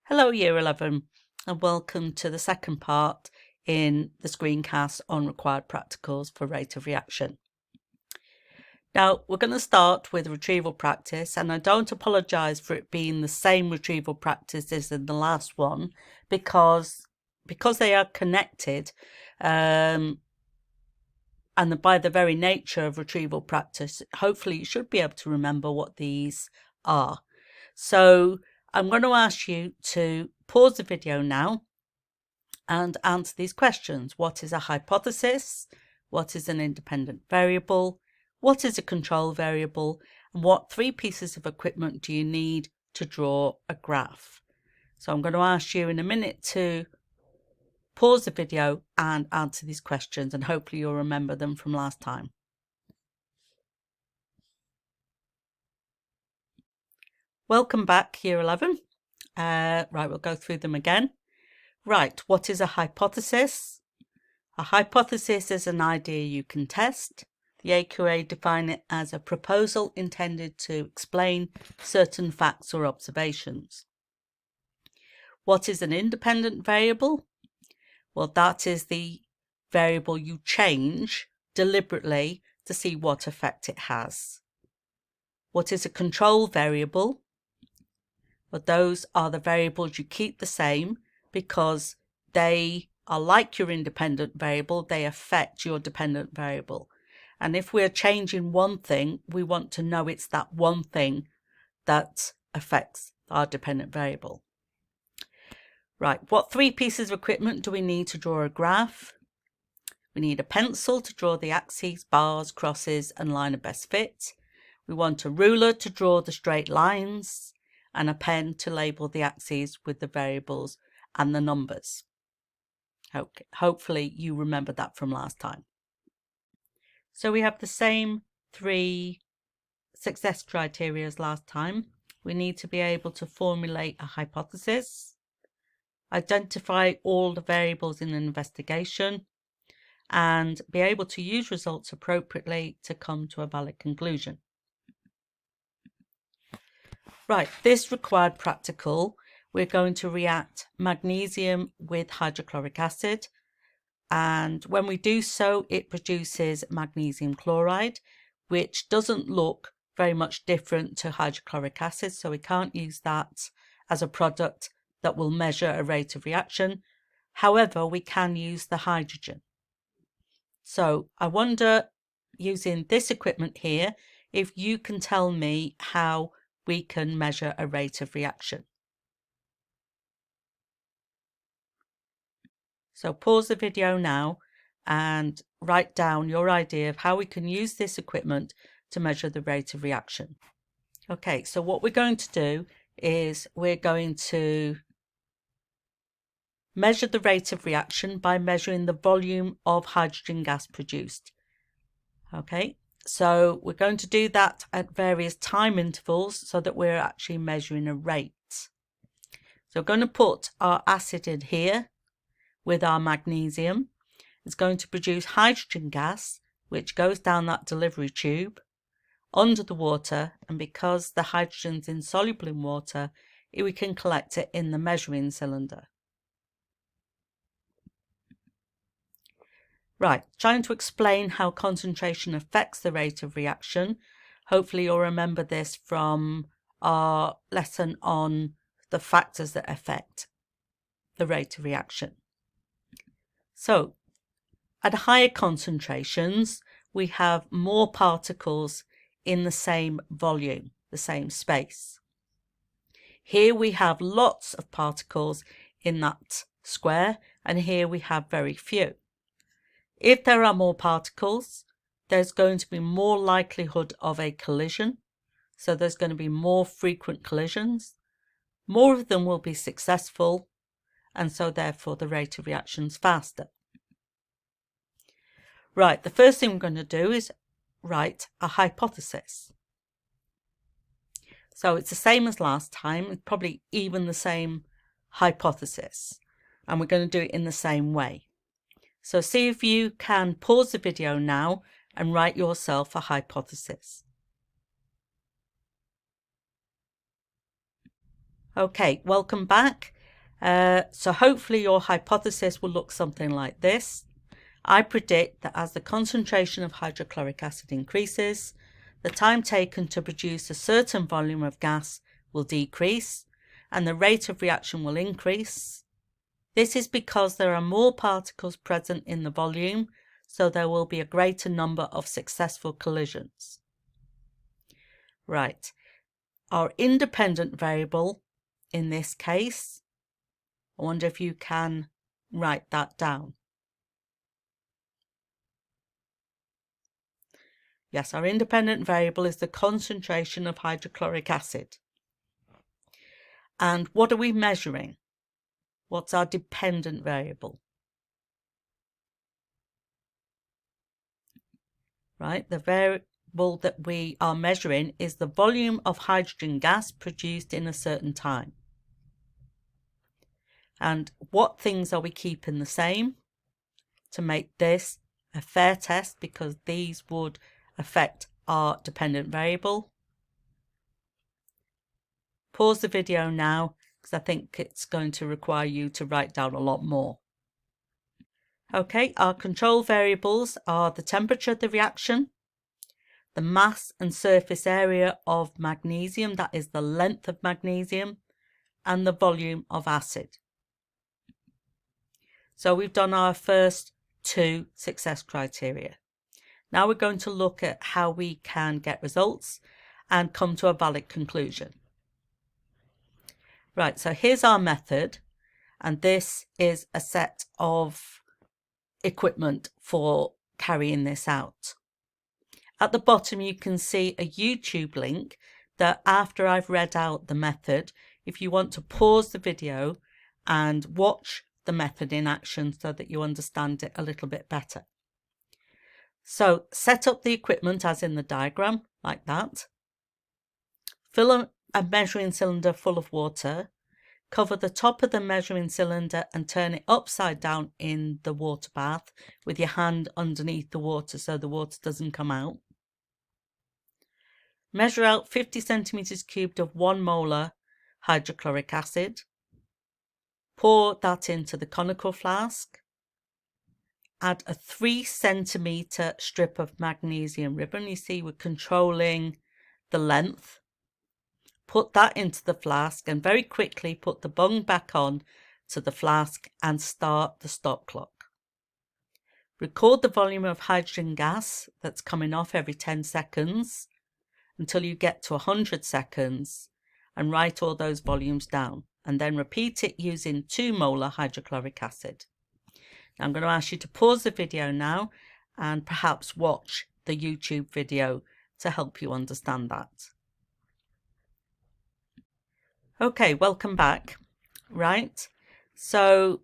Hello Year 11 and welcome to the second part in the screencast on required practicals for rate of reaction. Now we're going to start with retrieval practice, and I don't apologise for it being the same retrieval practice as in the last one because they are connected and by the very nature of retrieval practice, hopefully you should be able to remember what these are. So I'm going to ask you to pause the video now and answer these questions. What is a hypothesis? What is an independent variable? What is a control variable? And what three pieces of equipment do you need to draw a graph? So I'm going to ask you in a minute to pause the video and answer these questions, and hopefully you'll remember them from last time. Welcome back, Year 11. Right, we'll go through them again. Right, what is a hypothesis? A hypothesis is an idea you can test. The AQA define it as a proposal intended to explain certain facts or observations. What is an independent variable? Well, that is the variable you change deliberately to see what effect it has. What is a control variable? Well, those are the variables you keep the same because they are like your independent variable, they affect your dependent variable. And if we're changing one thing, we want to know it's that one thing that affects our dependent variable. Right, what three pieces of equipment do we need to draw a graph? We need a pencil to draw the axes, bars, crosses, and line of best fit. We want a ruler to draw the straight lines, and a pen to label the axes with the variables and the numbers. Okay, hopefully you remember that from last time. So we have the same three success criteria as last time. We need to be able to formulate a hypothesis, identify all the variables in an investigation, and be able to use results appropriately to come to a valid conclusion. Right, this required practical, we're going to react magnesium with hydrochloric acid, and when we do so, it produces magnesium chloride, which doesn't look very much different to hydrochloric acid, so we can't use that as a product that will measure a rate of reaction. However, we can use the hydrogen. So I wonder, using this equipment here, if you can tell me how we can measure a rate of reaction. So pause the video now and write down your idea of how we can use this equipment to measure the rate of reaction. Okay, so what we're going to do is we're going to measure the rate of reaction by measuring the volume of hydrogen gas produced. Okay, so we're going to do that at various time intervals so that we're actually measuring a rate. So we're going to put our acid in here with our magnesium. It's going to produce hydrogen gas, which goes down that delivery tube under the water, and because the hydrogen's insoluble in water, we can collect it in the measuring cylinder. Right, trying to explain how concentration affects the rate of reaction. Hopefully you'll remember this from our lesson on the factors that affect the rate of reaction. So, at higher concentrations, we have more particles in the same volume, the same space. Here we have lots of particles in that square, and here we have very few. If there are more particles, there's going to be more likelihood of a collision. So there's going to be more frequent collisions. More of them will be successful, and so therefore the rate of reaction is faster. Right, the first thing we're going to do is write a hypothesis. So it's the same as last time, probably even the same hypothesis, and we're going to do it in the same way. So see if you can pause the video now and write yourself a hypothesis. Okay, welcome back. So hopefully your hypothesis will look something like this. I predict that as the concentration of hydrochloric acid increases, the time taken to produce a certain volume of gas will decrease and the rate of reaction will increase. This is because there are more particles present in the volume, so there will be a greater number of successful collisions. Right, our independent variable in this case, I wonder if you can write that down. Yes, our independent variable is the concentration of hydrochloric acid. And what are we measuring? What's our dependent variable? Right, the variable that we are measuring is the volume of hydrogen gas produced in a certain time. And what things are we keeping the same to make this a fair test, because these would affect our dependent variable? Pause the video now, because I think it's going to require you to write down a lot more. Okay, our control variables are the temperature of the reaction, the mass and surface area of magnesium, that is the length of magnesium, and the volume of acid. So we've done our first two success criteria. Now we're going to look at how we can get results and come to a valid conclusion. Right, so here's our method, and this is a set of equipment for carrying this out. At the bottom you can see a YouTube link that, after I've read out the method, if you want to pause the video and watch the method in action so that you understand it a little bit better. So set up the equipment as in the diagram, like that. Fill a measuring cylinder full of water. Cover the top of the measuring cylinder and turn it upside down in the water bath with your hand underneath the water so the water doesn't come out. Measure out 50 centimeters cubed of 1 molar hydrochloric acid. Pour that into the conical flask. Add a 3 centimeter strip of magnesium ribbon. You see, we're controlling the length. Put that into the flask and very quickly put the bung back on to the flask and start the stop clock. Record the volume of hydrogen gas that's coming off every 10 seconds until you get to 100 seconds and write all those volumes down, and then repeat it using 2 molar hydrochloric acid. Now I'm going to ask you to pause the video now and perhaps watch the YouTube video to help you understand that. Okay, welcome back. Right, so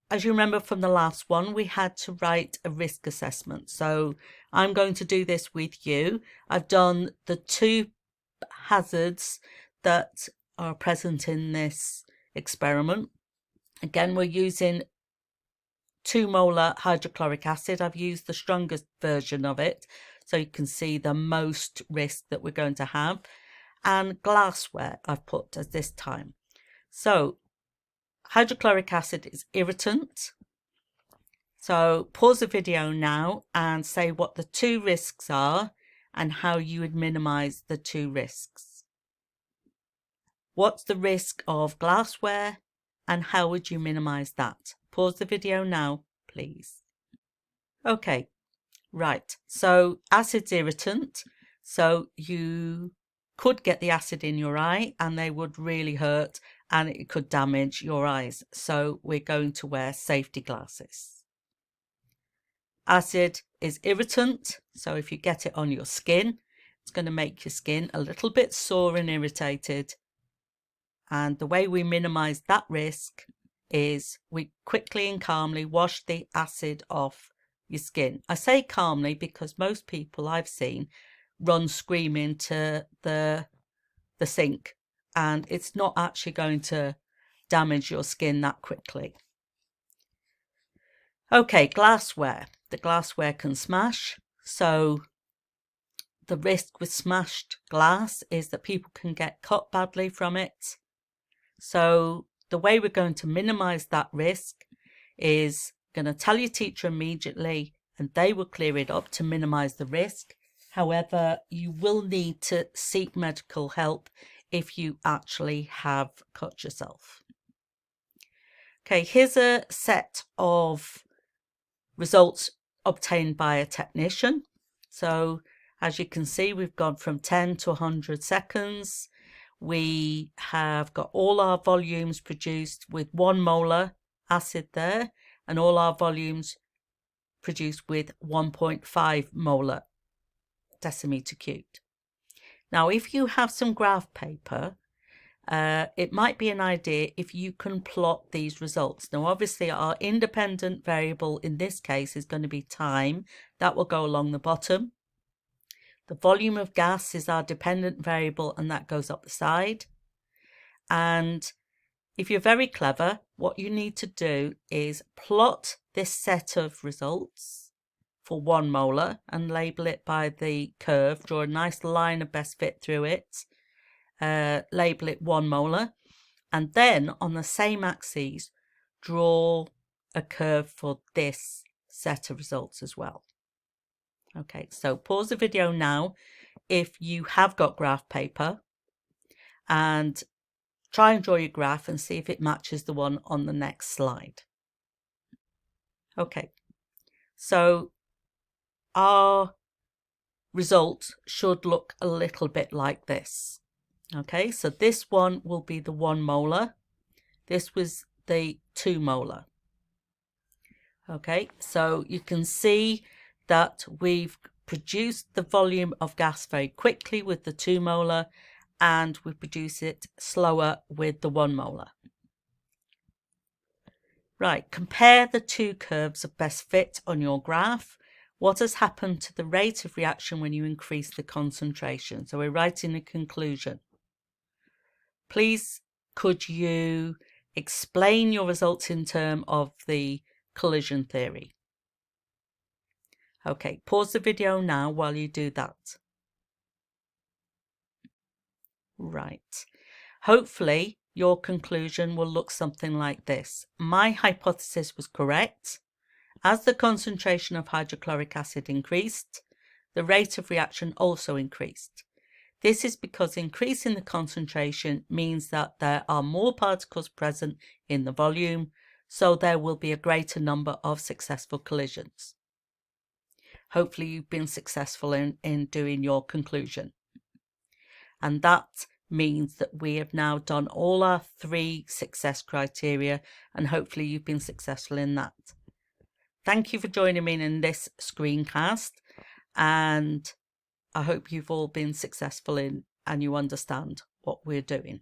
as you remember from the last one, we had to write a risk assessment. So I'm going to do this with you. I've done the 2 hazards that are present in this experiment. Again, we're using 2 molar hydrochloric acid. I've used the strongest version of it, so you can see the most risk that we're going to have. And glassware I've put as this time. So hydrochloric acid is irritant. So pause the video now and say what the 2 risks are and how you would minimize the 2 risks. What's the risk of glassware and how would you minimize that? Pause the video now, please. Okay, right. So acid's irritant. So you could get the acid in your eye and they would really hurt and it could damage your eyes. So we're going to wear safety glasses. Acid is irritant. So if you get it on your skin, it's going to make your skin a little bit sore and irritated. And the way we minimize that risk is we quickly and calmly wash the acid off your skin. I say calmly because most people I've seen run screaming to the sink, and it's not actually going to damage your skin that quickly. Okay, glassware. The glassware can smash, so the risk with smashed glass is that people can get cut badly from it. So the way we're going to minimize that risk is going to tell your teacher immediately, and they will clear it up to minimize the risk. However, you will need to seek medical help if you actually have cut yourself. Okay, here's a set of results obtained by a technician. So as you can see, we've gone from 10 to 100 seconds. We have got all our volumes produced with 1 molar acid there, and all our volumes produced with 1.5 molar decimeter cubed. Now, if you have some graph paper, it might be an idea if you can plot these results. Now, obviously, our independent variable in this case is going to be time. That will go along the bottom. The volume of gas is our dependent variable, and that goes up the side. And if you're very clever, what you need to do is plot this set of results for 1 molar and label it by the curve. Draw a nice line of best fit through it. Label it 1 molar, and then on the same axes draw a curve for this set of results as well. Okay, so pause the video now if you have got graph paper and try and draw your graph and see if it matches the one on the next slide. Okay, so our result should look a little bit like this. Okay, so this one will be the 1 molar. This was the 2 molar. Okay, so you can see that we've produced the volume of gas very quickly with the 2 molar, and we produce it slower with the 1 molar. Right, compare the 2 curves of best fit on your graph. What has happened to the rate of reaction when you increase the concentration? So we're writing a conclusion. Please, could you explain your results in terms of the collision theory? Okay, pause the video now while you do that. Right. Hopefully, your conclusion will look something like this. My hypothesis was correct. As the concentration of hydrochloric acid increased, the rate of reaction also increased. This is because increasing the concentration means that there are more particles present in the volume, so there will be a greater number of successful collisions. Hopefully you've been successful in doing your conclusion. And that means that we have now done all our 3 success criteria, and hopefully you've been successful in that. Thank you for joining me in this screencast, and I hope you've all been successful in and you understand what we're doing.